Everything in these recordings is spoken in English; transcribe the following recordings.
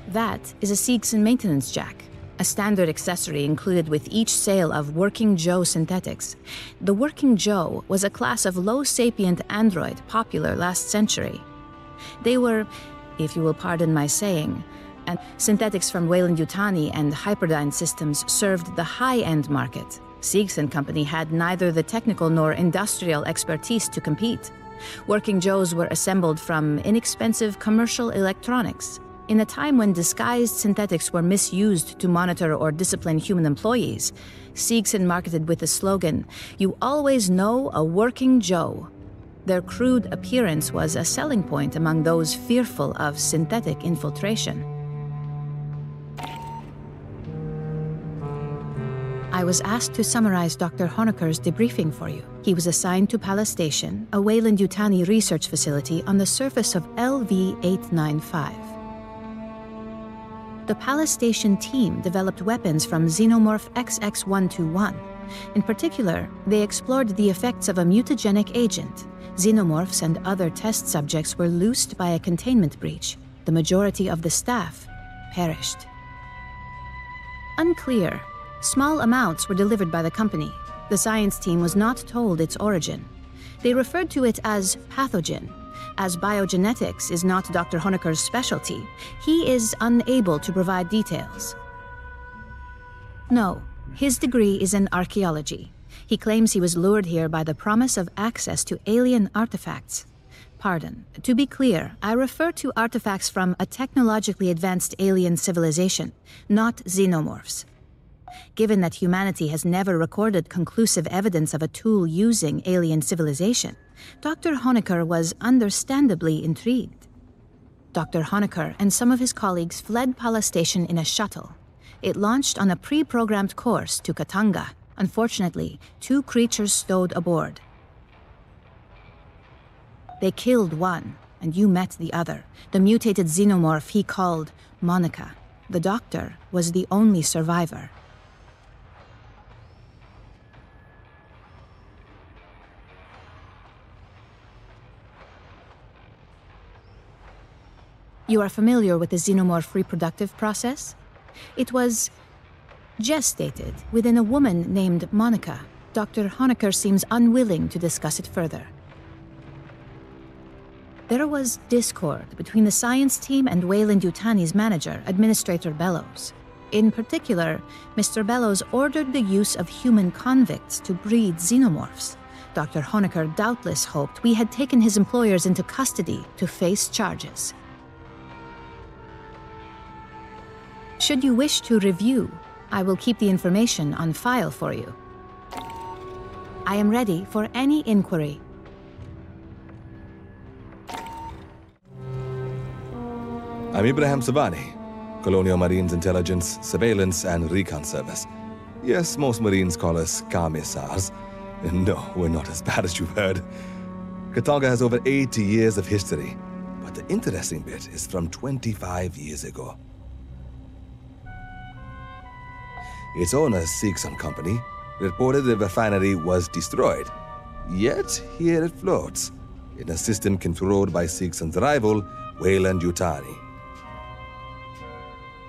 That is a Seegson maintenance jack, a standard accessory included with each sale of Working Joe synthetics. The Working Joe was a class of low-sapient android popular last century. They were, if you will pardon my saying, and synthetics from Weyland-Yutani and Hyperdyne Systems served the high-end market. Seegson Company had neither the technical nor industrial expertise to compete. Working Joes were assembled from inexpensive commercial electronics. In a time when disguised synthetics were misused to monitor or discipline human employees, Seegson marketed with the slogan, "You always know a Working Joe." Their crude appearance was a selling point among those fearful of synthetic infiltration. I was asked to summarize Dr. Honecker's debriefing for you. He was assigned to Palace Station, a Weyland-Yutani research facility on the surface of LV-895. The Palace Station team developed weapons from Xenomorph XX-121. In particular, they explored the effects of a mutagenic agent. Xenomorphs and other test subjects were loosed by a containment breach. The majority of the staff perished. Unclear. Small amounts were delivered by the company. The science team was not told its origin. They referred to it as pathogen. As biogenetics is not Dr. Honecker's specialty, he is unable to provide details. No, his degree is in archaeology. He claims he was lured here by the promise of access to alien artifacts. Pardon, to be clear, I refer to artifacts from a technologically advanced alien civilization, not xenomorphs. Given that humanity has never recorded conclusive evidence of a tool using alien civilization, Dr. Honecker was understandably intrigued. Dr. Honecker and some of his colleagues fled Palace Station in a shuttle. It launched on a pre-programmed course to Katanga. Unfortunately, 2 creatures stowed aboard. They killed one, and you met the other, the mutated xenomorph he called Monica. The doctor was the only survivor. You are familiar with the xenomorph reproductive process? It was gestated within a woman named Monica. Dr. Honecker seems unwilling to discuss it further. There was discord between the science team and Weyland-Yutani's manager, Administrator Bellows. In particular, Mr. Bellows ordered the use of human convicts to breed xenomorphs. Dr. Honecker doubtless hoped we had taken his employers into custody to face charges. Should you wish to review, I will keep the information on file for you. I am ready for any inquiry. I'm Ibrahim Savani, Colonial Marines Intelligence, Surveillance, and Recon Service. Yes, most Marines call us Commissars. No, we're not as bad as you've heard. Katanga has over 80 years of history, but the interesting bit is from 25 years ago. Its owner, Seegson Company, reported the refinery was destroyed. Yet, here it floats, in a system controlled by Seegson's rival, Weyland-Yutani.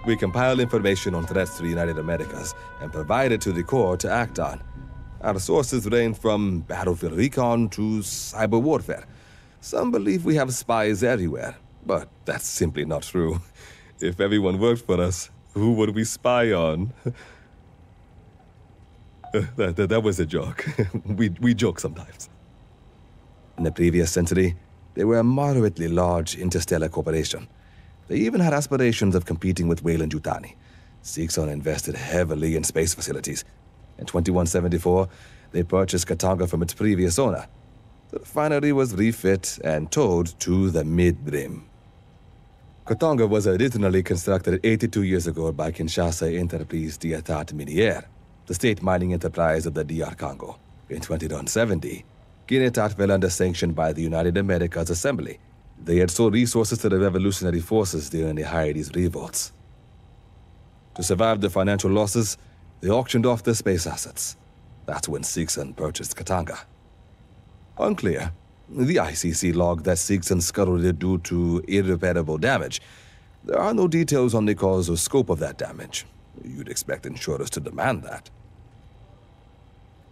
We compile information on threats to the United Americas and provide it to the Corps to act on. Our sources range from battlefield recon to cyber warfare. Some believe we have spies everywhere, but that's simply not true. If everyone worked for us, who would we spy on? That was a joke. we joke sometimes. In the previous century, they were a moderately large interstellar corporation. They even had aspirations of competing with Weyland-Yutani. Seegson invested heavily in space facilities. In 2174, they purchased Katanga from its previous owner. The refinery was refit and towed to the mid-brim. Katanga was originally constructed 82 years ago by Kinshasa Entreprise d'État Minière, the state mining enterprise of the DR Congo. In 2170, Kinetat fell under sanction by the United Americas Assembly. They had sold resources to the revolutionary forces during the Haiti's revolts. To survive the financial losses, they auctioned off their space assets. That's when Seegson purchased Katanga. Unclear. The ICC logged that Seegson scuttled it due to irreparable damage. There are no details on the cause or scope of that damage. You'd expect insurers to demand that.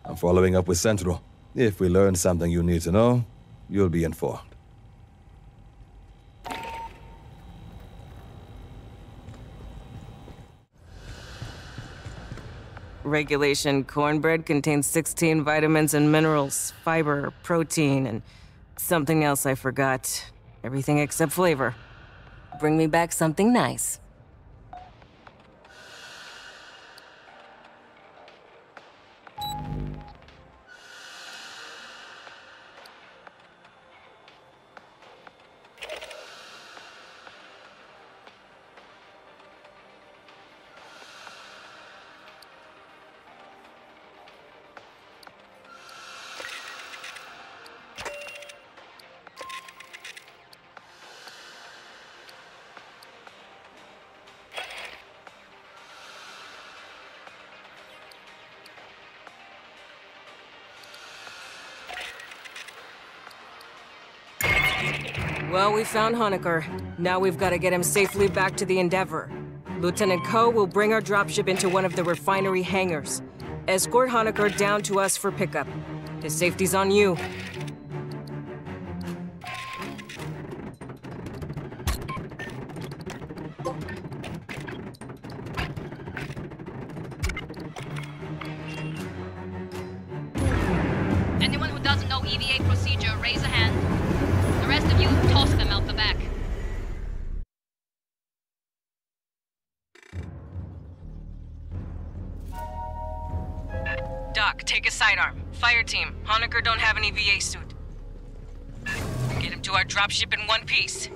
I'm following up with Central. If we learn something you need to know, you'll be informed. Regulation cornbread contains 16 vitamins and minerals, fiber, protein, and something else I forgot. Everything except flavor. Bring me back something nice. Well, we found Honecker. Now we've got to get him safely back to the Endeavor. Lieutenant Ko will bring our dropship into one of the refinery hangars. Escort Honecker down to us for pickup. His safety's on you. Anyone who doesn't know EVA procedure, raise a hand. The rest of you, toss them out the back. Doc, take a sidearm. Fireteam, Honecker don't have an EVA suit. Get him to our dropship in one piece.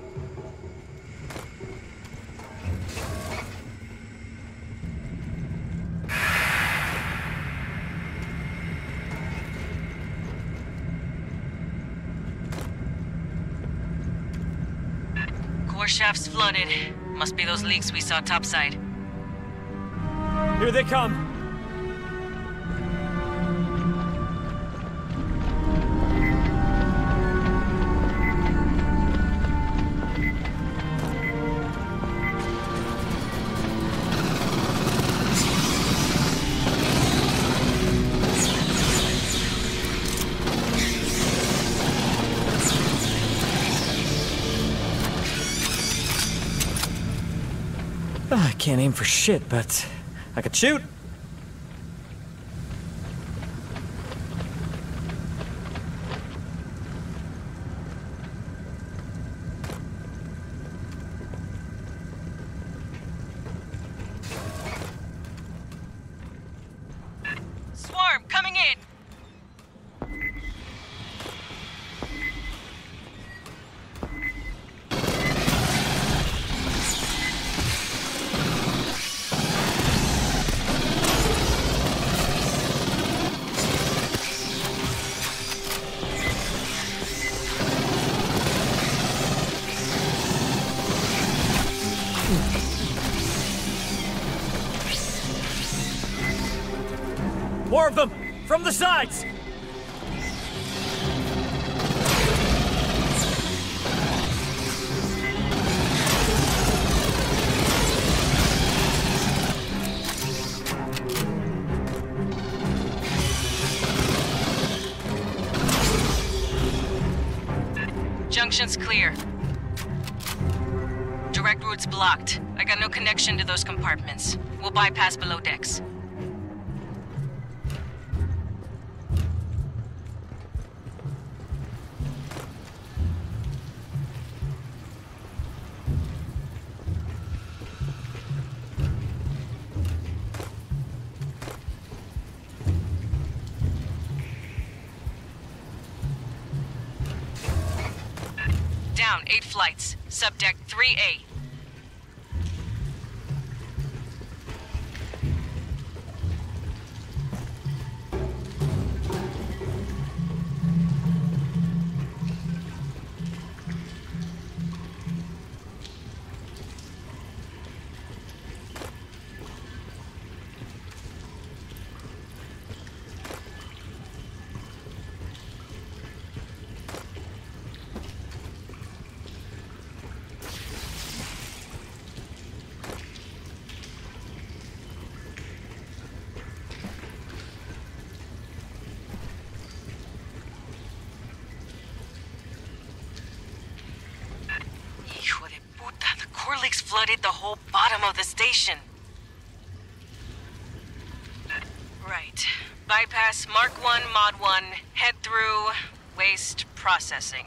Core shaft's flooded. Must be those leaks we saw topside. Here they come! I can't aim for shit, but I could shoot. Swarm, coming in! More of them! From the sides! Junction's clear. Direct route's blocked. I got no connection to those compartments. We'll bypass below decks. Down 8 flights. Subdeck 3A. flooded the whole bottom of the station. Right. Bypass Mark 1, Mod 1, head through waste processing.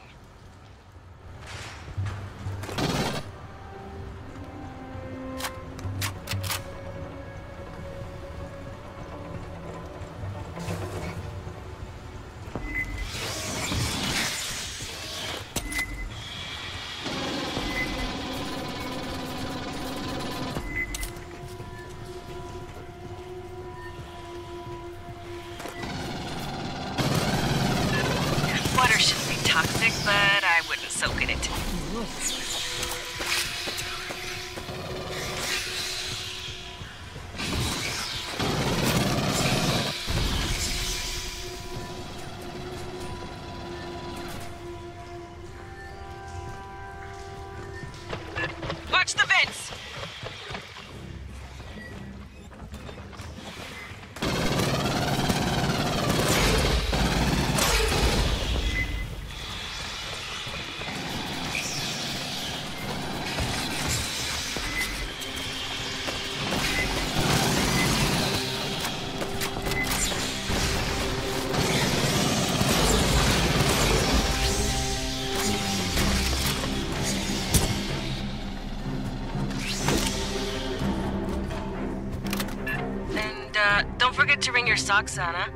Water shouldn't be toxic, but I wouldn't soak in it. Watch the vents! Don't forget to wring your socks, Anna.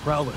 Prowler.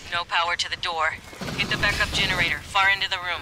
No power to the door. Hit the backup generator, far into the room.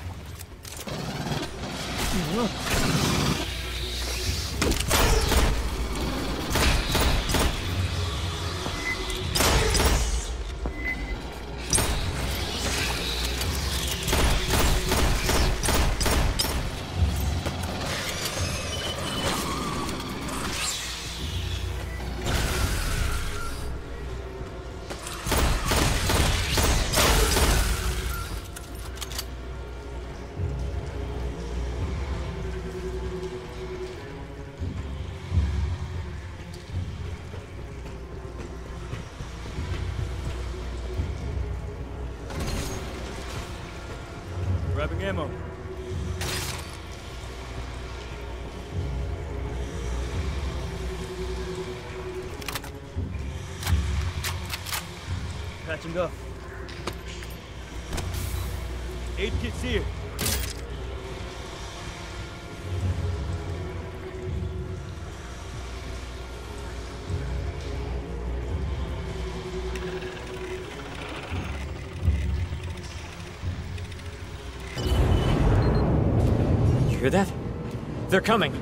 Patching up. Aid kit's here. You hear that? They're coming.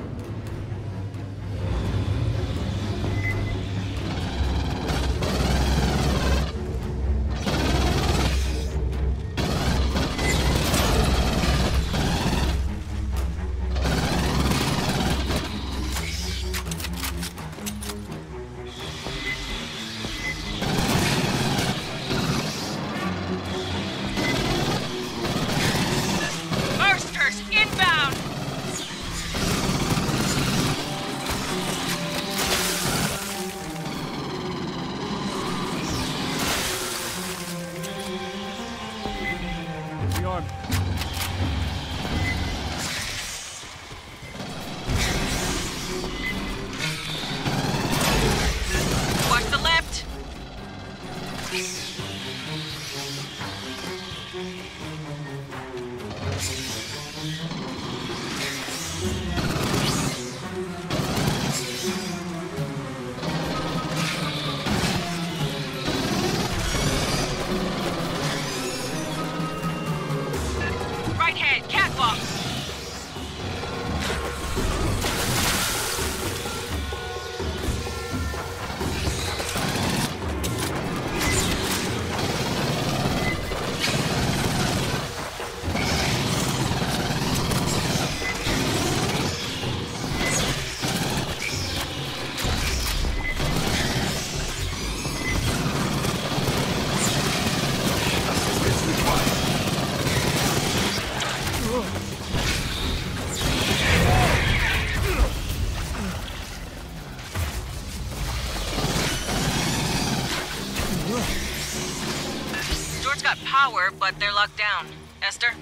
Power, but they're locked down. Esther?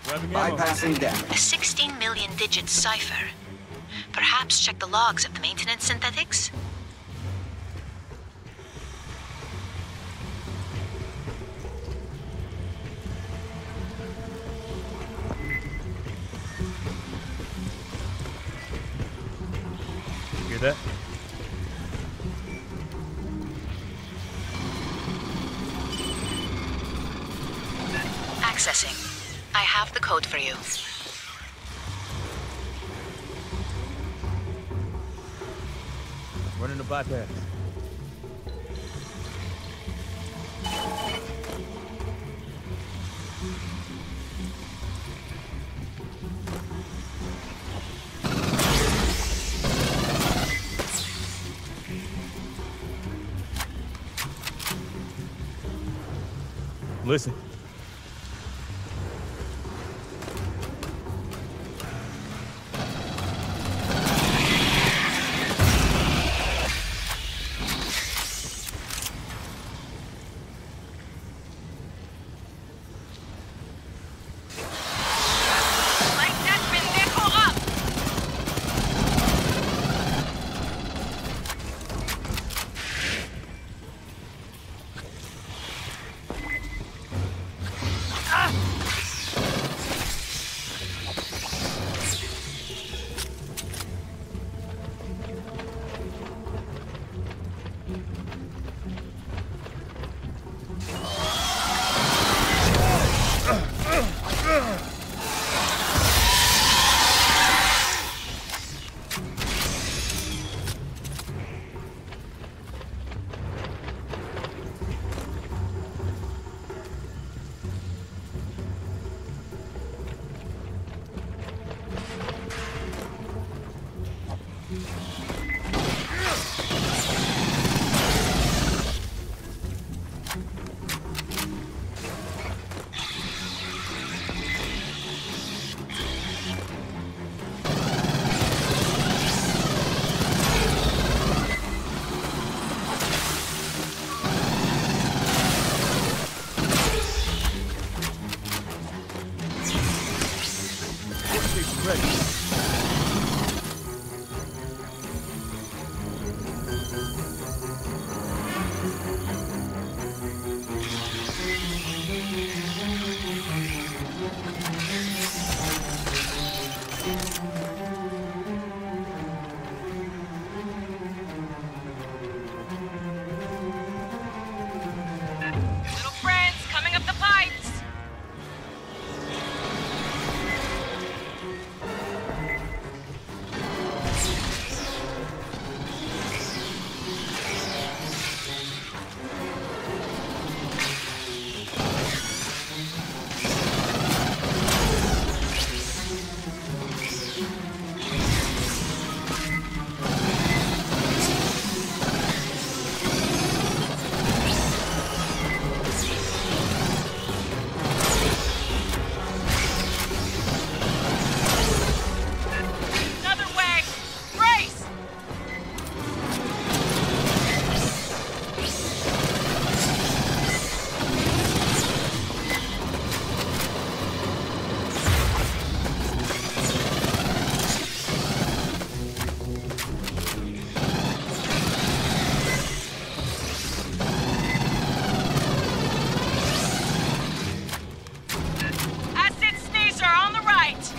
Bypassing them. A 16 million digit cipher. Perhaps check the logs of the maintenance synthetics? Hear that? Accessing. I have the code for you. Running a bypass. Listen. Little friends coming up the pipes! Another way! Brace! Acid sneezer on the right!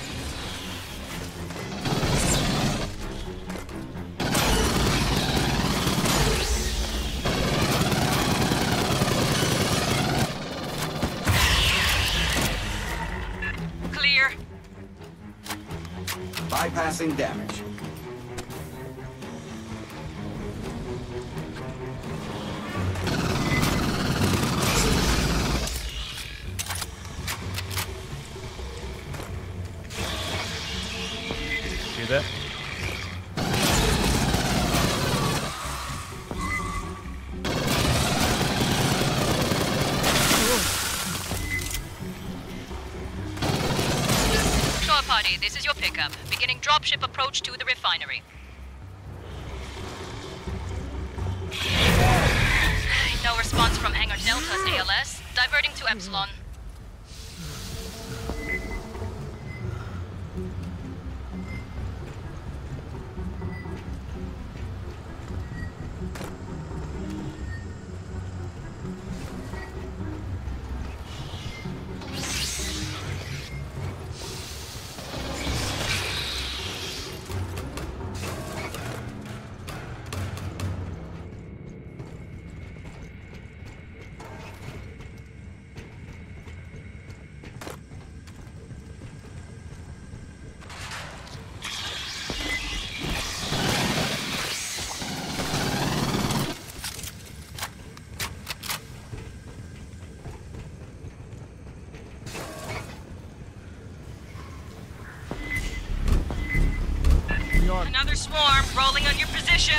Clear. Bypassing damage. See that? Shore party, this is your pickup. Beginning dropship approach to the refinery. No response from Hangar Delta's ALS. Diverting to Epsilon. Another swarm rolling on your position.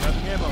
Grabbing ammo.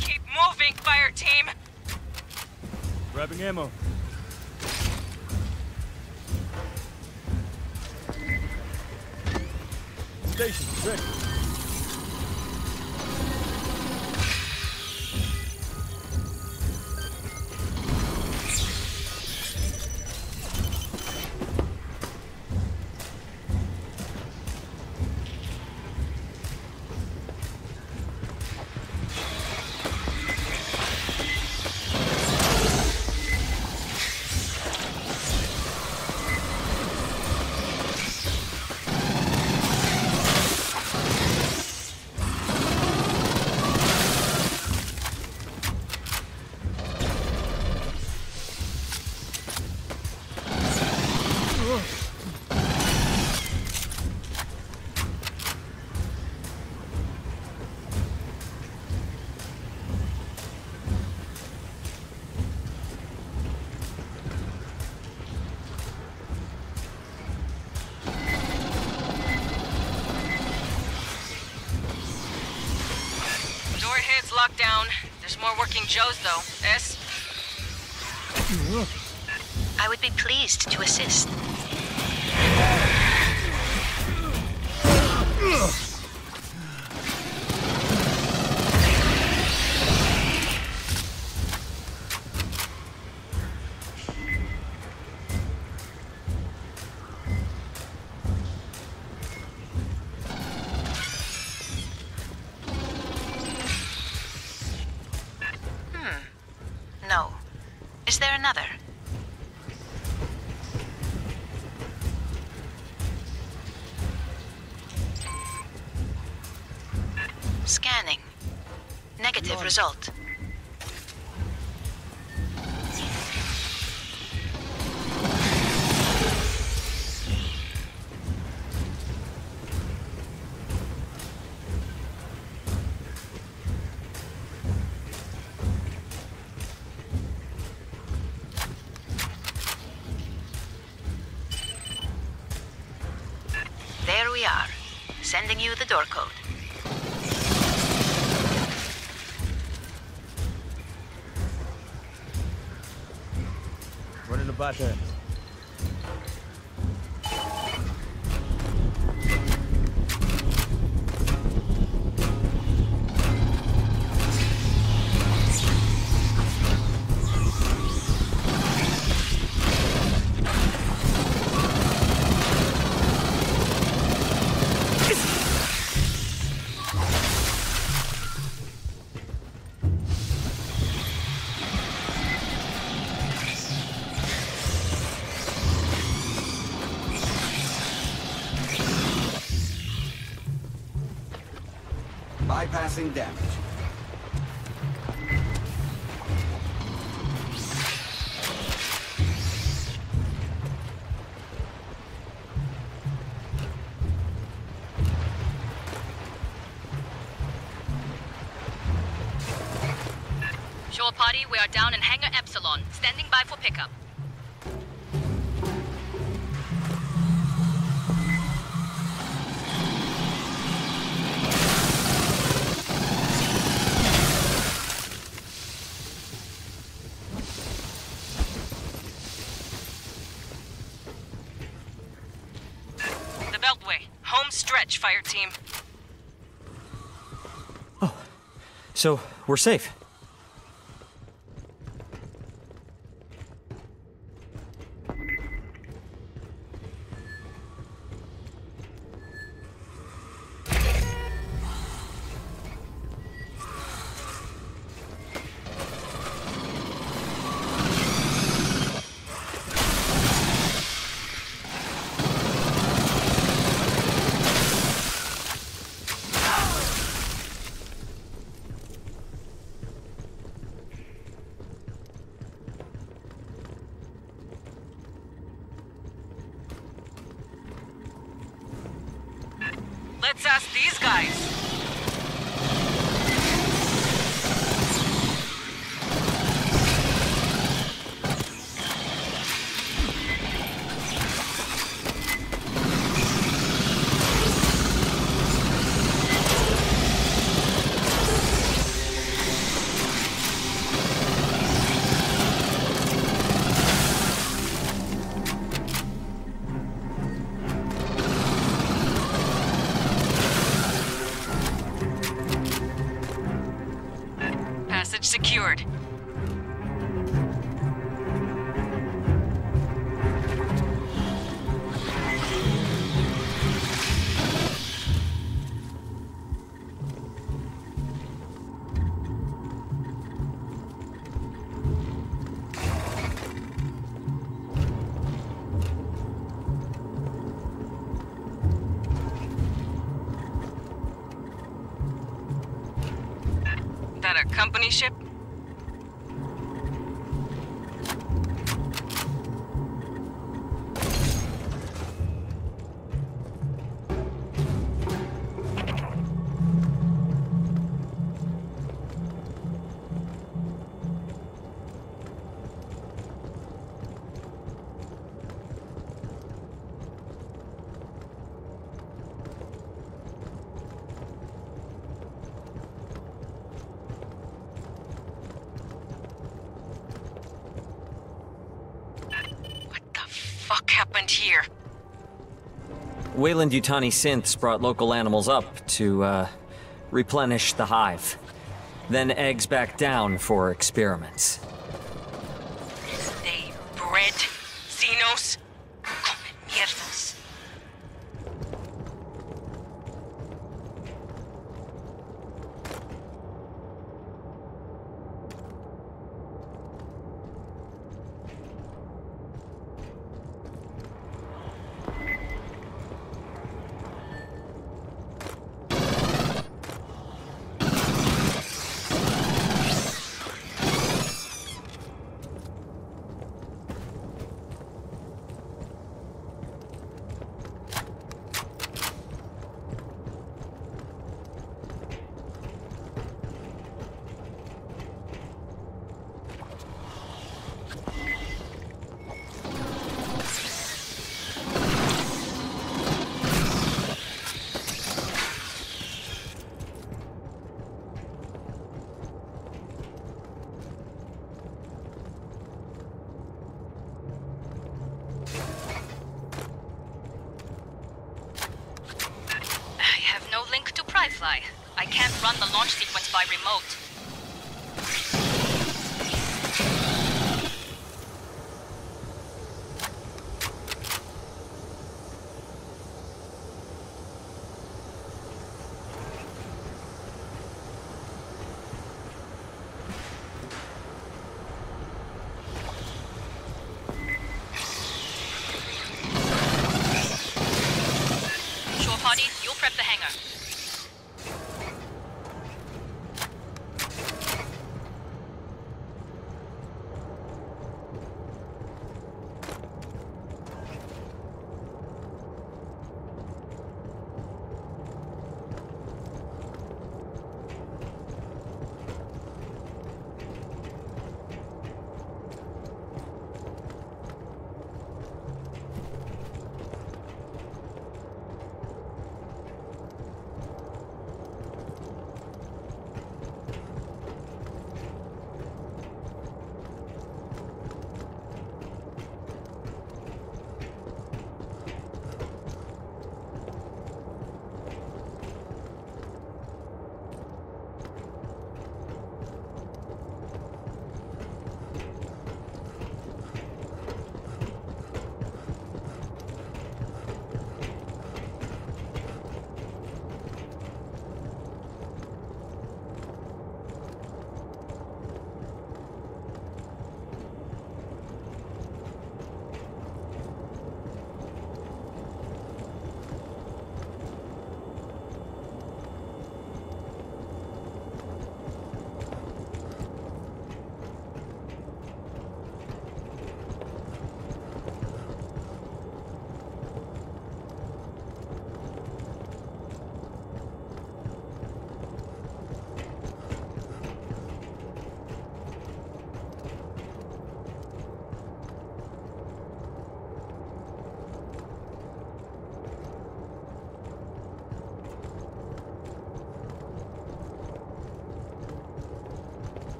Keep moving, fire team. Grabbing ammo. Station, ready. locked down. There's more working Joes, though. S? I would be pleased to assist. No. Is there another? Scanning. Negative result. There we are. Sending you the door code. Running about that. Bypassing damage. Shore party, we are down in Hangar Epsilon, standing by for pickup. The Beltway. Home stretch, fire team. So, we're safe. Let's ask these guys. Passage secured. That a company ship? fuck happened here? Wayland Yutani synths brought local animals up to, replenish the hive. Then eggs back down for experiments. They bred Xenos? Come mierdas. I can't run the launch sequence by remote. Shore party, you'll prep the hangar.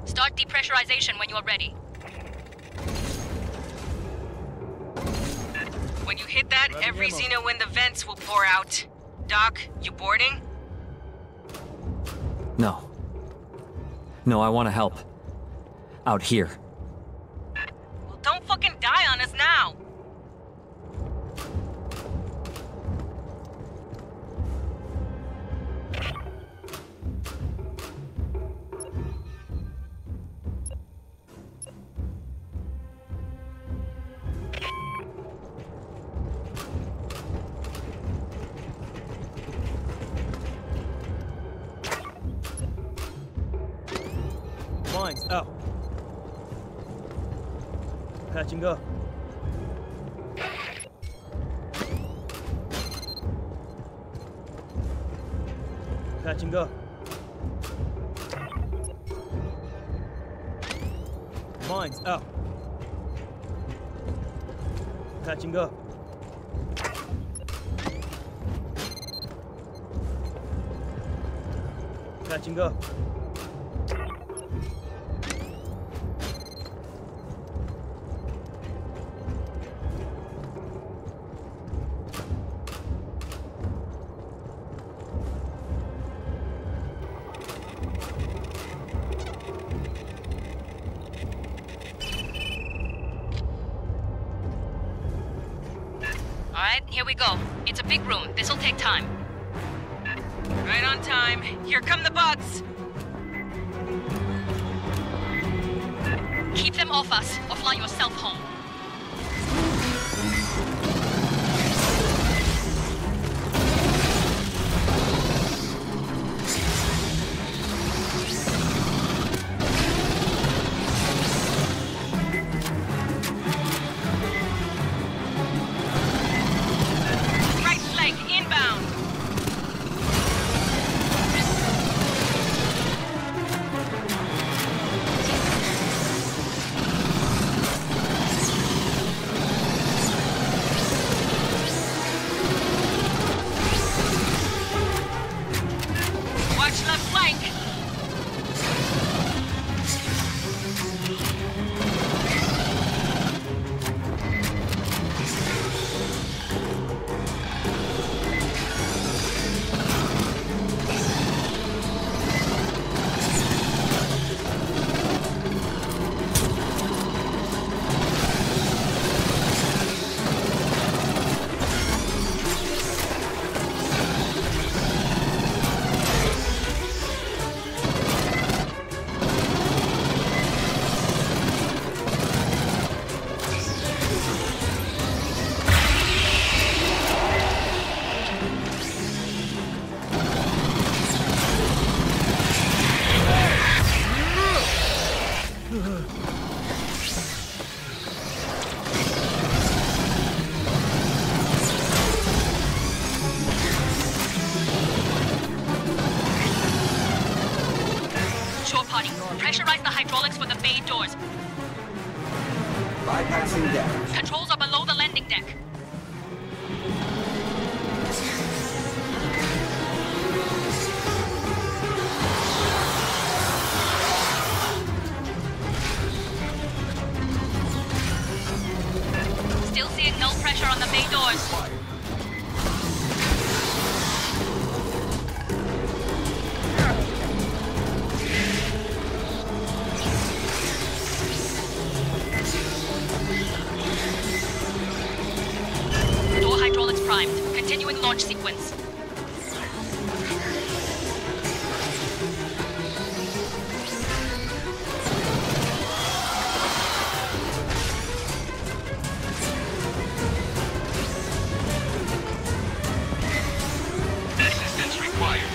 Start depressurization when you are ready. When you hit that, every Xeno in the vents will pour out. Doc, you boarding? No. No, I want to help. Out here. Well, don't fucking die on us now! Mines out. Patching up. Patching up. Mines out. Patching up. Patching up. right, here we go. It's a big room. This'll take time. Right on time. Here come the bugs. Keep them off us, or fly yourself home. Right flank inbound. Watch left flank. Shore party, pressurize the hydraulics for the bay doors. Bypassing damage. Controls are below the landing deck. Still seeing null pressure on the bay doors. Door hydraulics primed. Continuing launch sequence. Assistance required.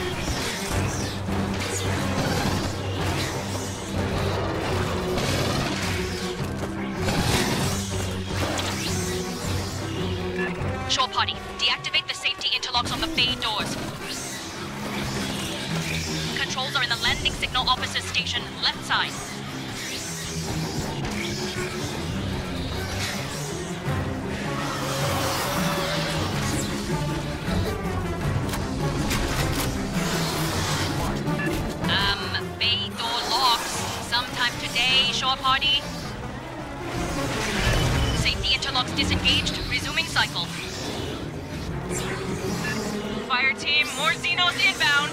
Shore party, deactivate the safety interlocks on the bay doors. Controls are in the landing signal officer station, left side. Bay door locks. Sometime today, shore party. Safety interlocks disengaged. Resuming cycle. Fire team, more Xenos inbound.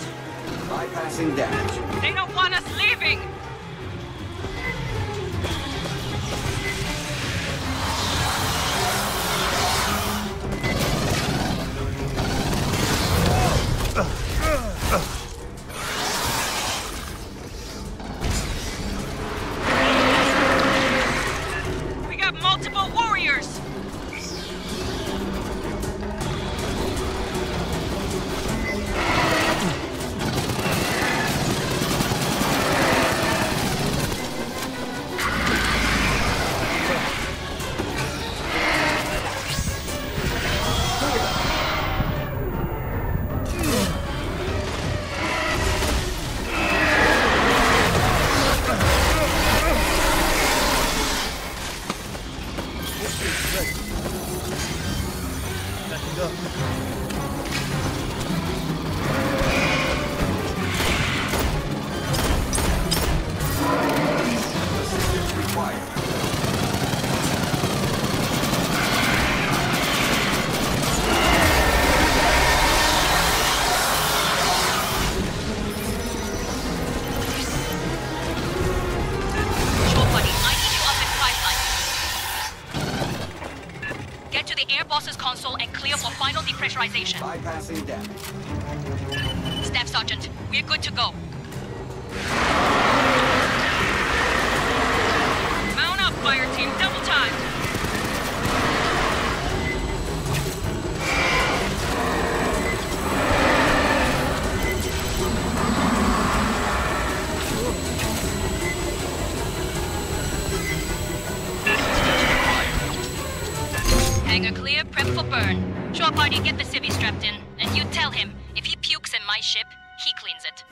Bypassing damage. They don't want us leaving. We got multiple warriors. pressurization. Bypassing damage. Staff Sergeant, we're good to go. Mount up, Fireteam, double time. Hangar clear, prep for burn. Shore party, get the civvy strapped in, and you tell him, if he pukes in my ship, he cleans it.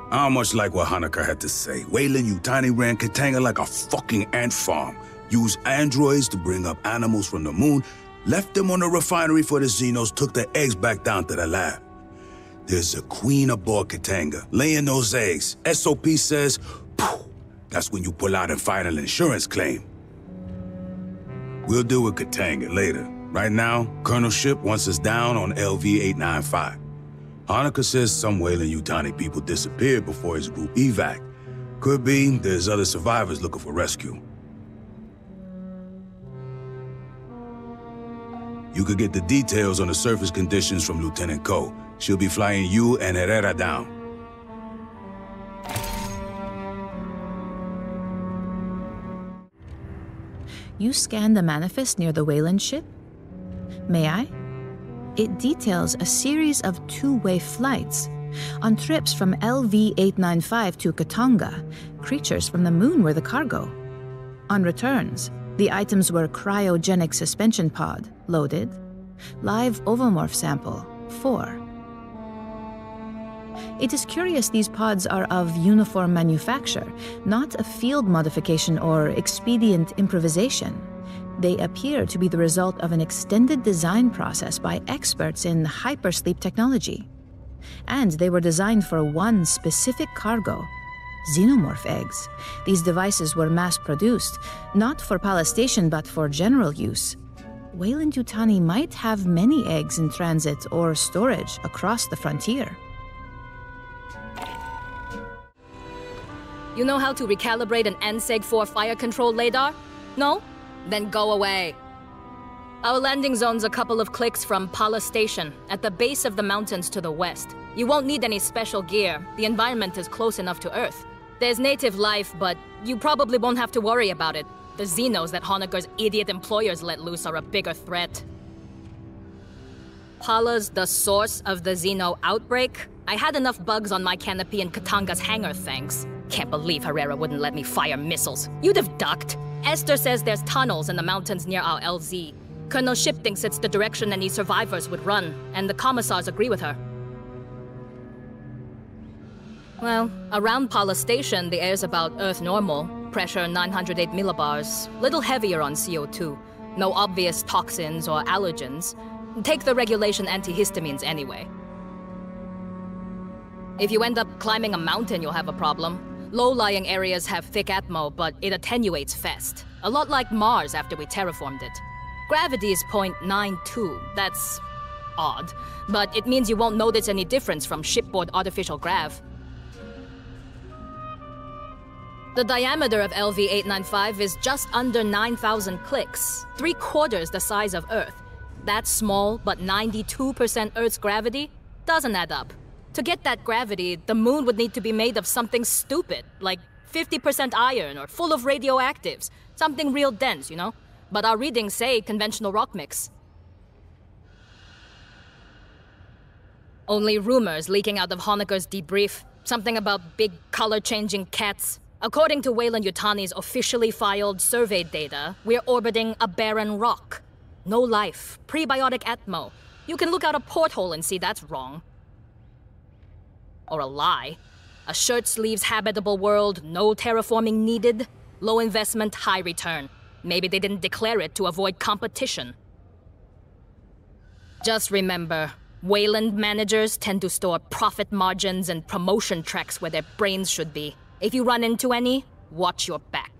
I don't much like what Honecker had to say. Weyland-Yutani ran Katanga like a fucking ant farm. Used androids to bring up animals from the moon, left them on the refinery for the Xenos, took the eggs back down to the lab. There's a queen aboard Katanga, laying those eggs. SOP says, poof, that's when you pull out and file an insurance claim. We'll deal with Katanga later. Right now, Colonel Ship wants us down on LV-895. Honecker says some Weyland-Yutani people disappeared before his group evac. Could be there's other survivors looking for rescue. You could get the details on the surface conditions from Lieutenant Ko. She'll be flying you and Herrera down. You scanned the manifest near the Weyland ship? May I? It details a series of two-way flights. On trips from LV-895 to Katanga, creatures from the moon were the cargo. On returns, the items were cryogenic suspension pod, loaded, live ovomorph sample, 4. It is curious these pods are of uniform manufacture, not a field modification or expedient improvisation. They appear to be the result of an extended design process by experts in hypersleep technology. And they were designed for one specific cargo, xenomorph eggs. These devices were mass-produced, not for palestation but for general use. Weyland-Yutani might have many eggs in transit or storage across the frontier. You know how to recalibrate an NSEG-4 fire control radar? No? Then go away. Our landing zone's a couple of clicks from Pala Station, at the base of the mountains to the west. You won't need any special gear. The environment is close enough to Earth. There's native life, but you probably won't have to worry about it. The Xenos that Honecker's idiot employers let loose are a bigger threat. Pala's the source of the Xeno outbreak? I had enough bugs on my canopy in Katanga's hangar, thanks. Can't believe Herrera wouldn't let me fire missiles. You'd have ducked. Esther says there's tunnels in the mountains near our LZ. Colonel Ship thinks it's the direction any survivors would run, and the commissars agree with her. Well, around Pala Station, the air's about Earth normal. Pressure 908 millibars. Little heavier on CO2. No obvious toxins or allergens. Take the regulation antihistamines anyway. If you end up climbing a mountain, you'll have a problem. Low-lying areas have thick atmo, but it attenuates fast. A lot like Mars after we terraformed it. Gravity is 0.92. That's odd. But it means you won't notice any difference from shipboard artificial grav. The diameter of LV-895 is just under 9,000 clicks, 3/4 the size of Earth. That's small, but 92% Earth's gravity doesn't add up. To get that gravity, the moon would need to be made of something stupid, like 50% iron or full of radioactives. Something real dense, you know? But our readings say conventional rock mix. Only rumors leaking out of Honecker's debrief. Something about big color-changing cats. According to Weyland-Yutani's officially filed survey data, we're orbiting a barren rock. No life, prebiotic atmo. You can look out a porthole and see that's wrong. Or a lie. A shirt-sleeves habitable world, no terraforming needed. Low investment, high return. Maybe they didn't declare it to avoid competition. Just remember, Weyland managers tend to store profit margins and promotion tracks where their brains should be. If you run into any, watch your back.